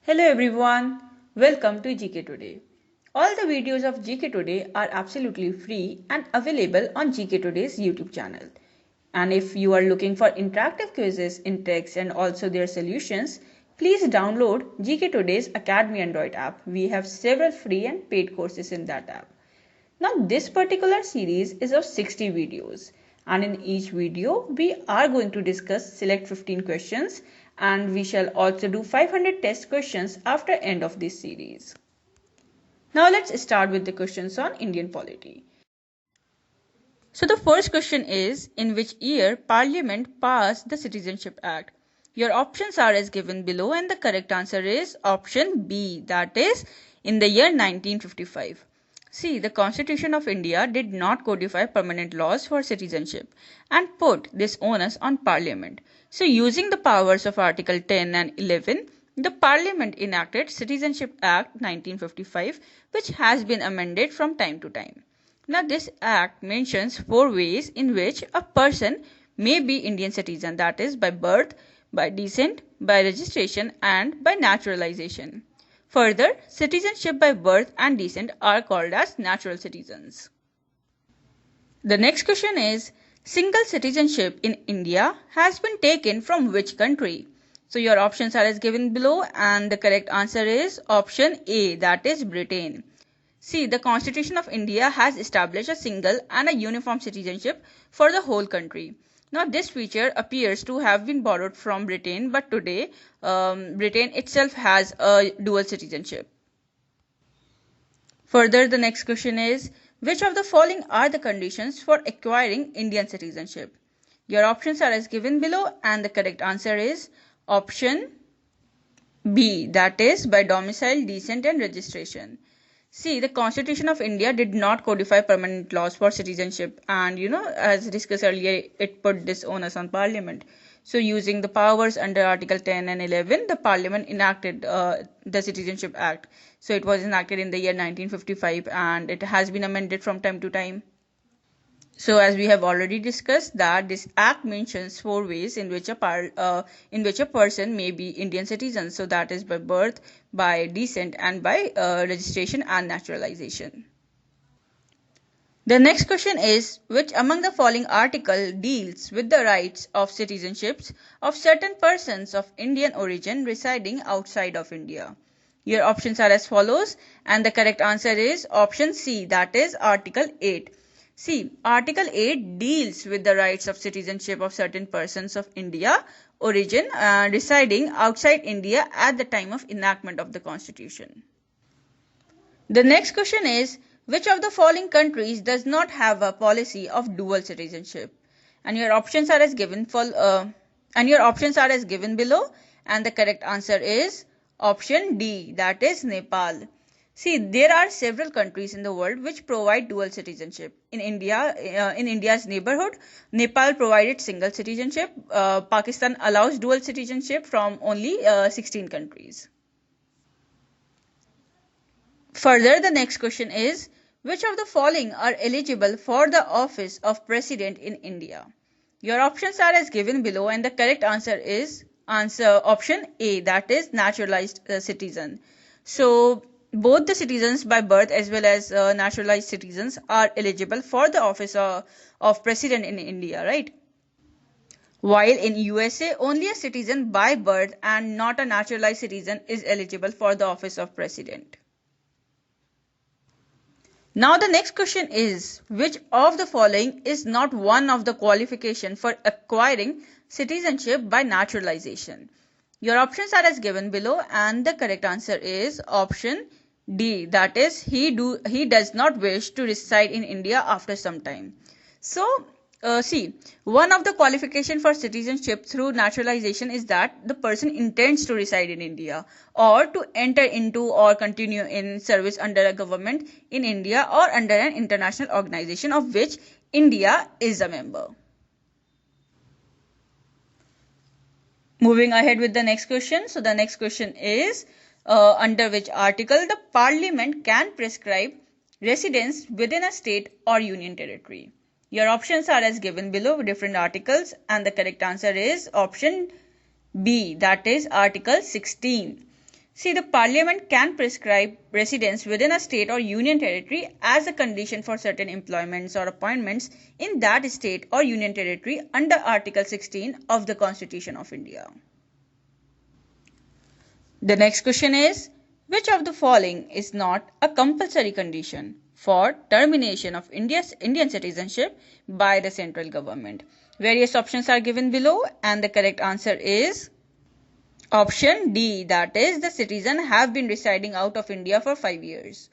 Hello everyone, welcome to Gktoday. All the videos of Gktoday are absolutely free and available on Gktoday's YouTube channel. And if you are looking for interactive quizzes in text and also their solutions, please download Gktoday's Academy Android app. We have several free and paid courses in that app. Now this particular series is of 60 videos and in each video we are going to discuss select 15 questions and we shall also do 500 test questions after end of this series. Now let's start with the questions on Indian polity. So the first question is, in which year Parliament passed the Citizenship Act? Your options are as given below and the correct answer is option B, that is in the year 1955. See, the Constitution of India did not codify permanent laws for citizenship and put this onus on Parliament. So using the powers of Article 10 and 11, the Parliament enacted Citizenship Act 1955, which has been amended from time to time. Now this act mentions 4 ways in which a person may be Indian citizen, that is by birth, by descent, by registration and by naturalization. Further, citizenship by birth and descent are called as natural citizens. The next question is, single citizenship in India has been taken from which country? So your options are as given below and the correct answer is option A, that is Britain. See, the Constitution of India has established a single and a uniform citizenship for the whole country. Now, this feature appears to have been borrowed from Britain, but today, Britain itself has a dual citizenship. Further, the next question is, which of the following are the conditions for acquiring Indian citizenship? Your options are as given below, and the correct answer is option B, that is by domicile, descent, and registration. See, the Constitution of India did not codify permanent laws for citizenship and as discussed earlier, it put this onus on Parliament. So using the powers under Article 10 and 11, the Parliament enacted the Citizenship Act. So it was enacted in the year 1955 and it has been amended from time to time. So as we have already discussed that this act mentions 4 ways in which a person may be Indian citizen. So that is by birth, by descent and by registration and naturalization. The next question is, which among the following article deals with the rights of citizenships of certain persons of Indian origin residing outside of India? Your options are as follows and the correct answer is option C, that is Article 8. See, Article 8 deals with the rights of citizenship of certain persons of India origin residing outside India at the time of enactment of the Constitution. The next question is, which of the following countries does not have a policy of dual citizenship? And your options are as given below, and the correct answer is option D, that is Nepal. See, there are several countries in the world which provide dual citizenship. In India's neighborhood, Nepal provided single citizenship. Pakistan allows dual citizenship from only 16 countries. Further, the next question is, which of the following are eligible for the office of President in India? Your options are as given below and the correct answer is option A, that is naturalized citizen. So both the citizens by birth as well as naturalized citizens are eligible for the office of president in India, right? While in USA, only a citizen by birth and not a naturalized citizen is eligible for the office of president. Now the next question is, which of the following is not one of the qualification for acquiring citizenship by naturalization? Your options are as given below and the correct answer is option D, that is he does not wish to reside in India after some time. So see, one of the qualification for citizenship through naturalization is that the person intends to reside in India or to enter into or continue in service under a government in India or under an international organization of which India is a member. Moving ahead with the next question. So the next question is, under which article the Parliament can prescribe residence within a state or union territory? Your options are as given below with different articles and the correct answer is option B, that is Article 16. See, the Parliament can prescribe residence within a state or union territory as a condition for certain employments or appointments in that state or union territory under Article 16 of the Constitution of India. The next question is, which of the following is not a compulsory condition for termination of Indian citizenship by the central government? Various options are given below and the correct answer is option D, that is, the citizen have been residing out of India for 5 years.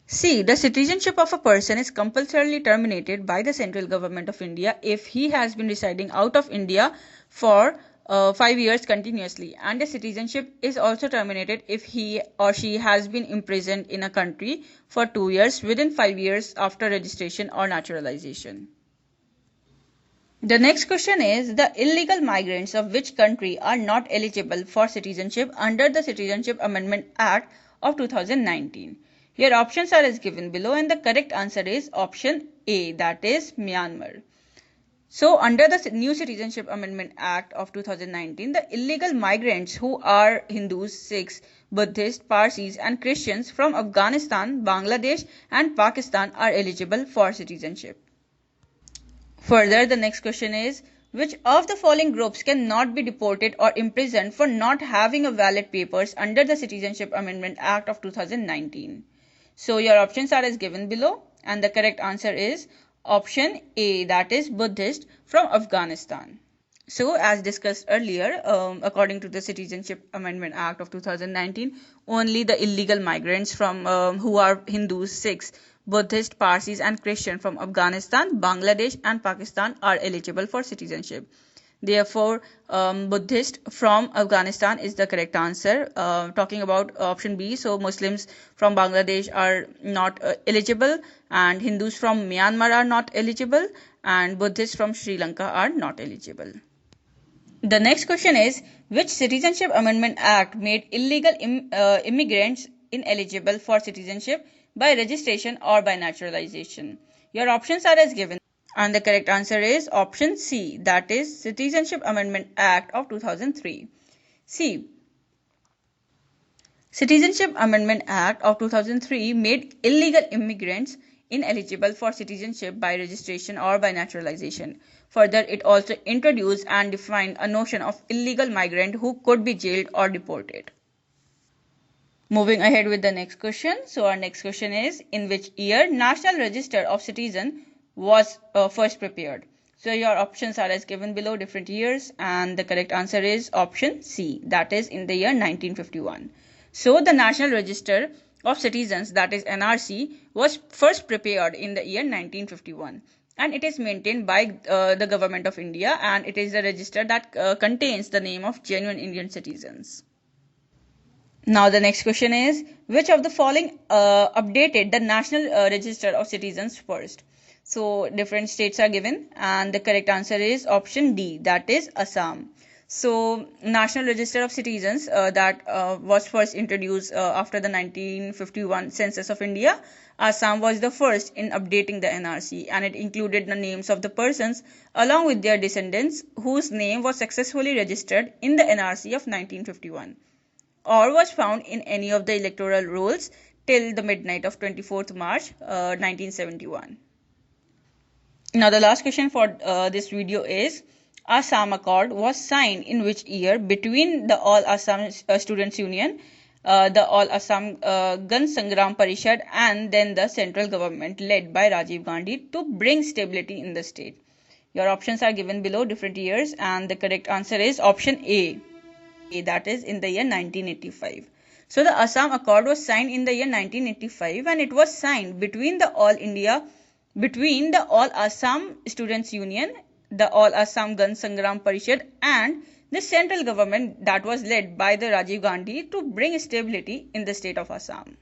C. The citizenship of a person is compulsorily terminated by the central government of India if he has been residing out of India for 5 years continuously, and the citizenship is also terminated if he or she has been imprisoned in a country for 2 years within 5 years after registration or naturalization. The next question is, the illegal migrants of which country are not eligible for citizenship under the Citizenship Amendment Act of 2019? Here options are as given below and the correct answer is option A, that is Myanmar. So under the new Citizenship Amendment Act of 2019, the illegal migrants who are Hindus, Sikhs, Buddhists, Parsis and Christians from Afghanistan, Bangladesh and Pakistan are eligible for citizenship. Further, the next question is, which of the following groups cannot be deported or imprisoned for not having a valid papers under the Citizenship Amendment Act of 2019? So your options are as given below and the correct answer is option A, that is Buddhist from Afghanistan. So as discussed earlier, according to the Citizenship Amendment Act of 2019, only the illegal migrants from who are Hindus, Sikhs, Buddhist, Parsis and Christian from Afghanistan, Bangladesh and Pakistan are eligible for citizenship. Therefore, Buddhist from Afghanistan is the correct answer. Talking about option B, so Muslims from Bangladesh are not eligible and Hindus from Myanmar are not eligible and Buddhists from Sri Lanka are not eligible. The next question is, which Citizenship Amendment Act made illegal immigrants ineligible for citizenship by registration or by naturalization? Your options are as given and the correct answer is option C, that is Citizenship Amendment Act of 2003. C. Citizenship Amendment Act of 2003 made illegal immigrants ineligible for citizenship by registration or by naturalization. Further, it also introduced and defined a notion of illegal migrant who could be jailed or deported. Moving ahead with the next question. So our next question is, in which year National Register of Citizens was first prepared? So your options are as given below, different years, and the correct answer is option C, that is in the year 1951. So the National Register of Citizens, that is NRC, was first prepared in the year 1951 and it is maintained by the Government of India and it is a register that contains the name of genuine Indian citizens. Now the next question is, which of the following updated the National Register of Citizens first? So different states are given and the correct answer is option D, that is Assam. So National Register of Citizens that was first introduced after the 1951 Census of India. Assam was the first in updating the NRC and it included the names of the persons along with their descendants whose name was successfully registered in the NRC of 1951 or was found in any of the electoral rolls till the midnight of 24th March 1971. Now the last question for this video is, Assam Accord was signed in which year between the All Assam Students Union, the All Assam Gan Sangram Parishad and then the central government led by Rajiv Gandhi to bring stability in the state? Your options are given below, different years, and the correct answer is option A, that is in the year 1985. So the Assam Accord was signed in the year 1985 and it was signed between the All Assam Students Union, the All Assam Gan Sangram Parishad and the central government that was led by the Rajiv Gandhi to bring stability in the state of Assam.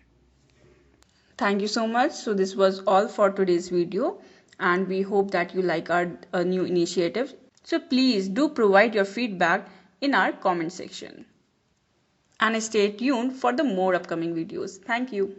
Thank you so much. So this was all for today's video and we hope that you like our new initiative. So please do provide your feedback in our comment section and stay tuned for the more upcoming videos. Thank you.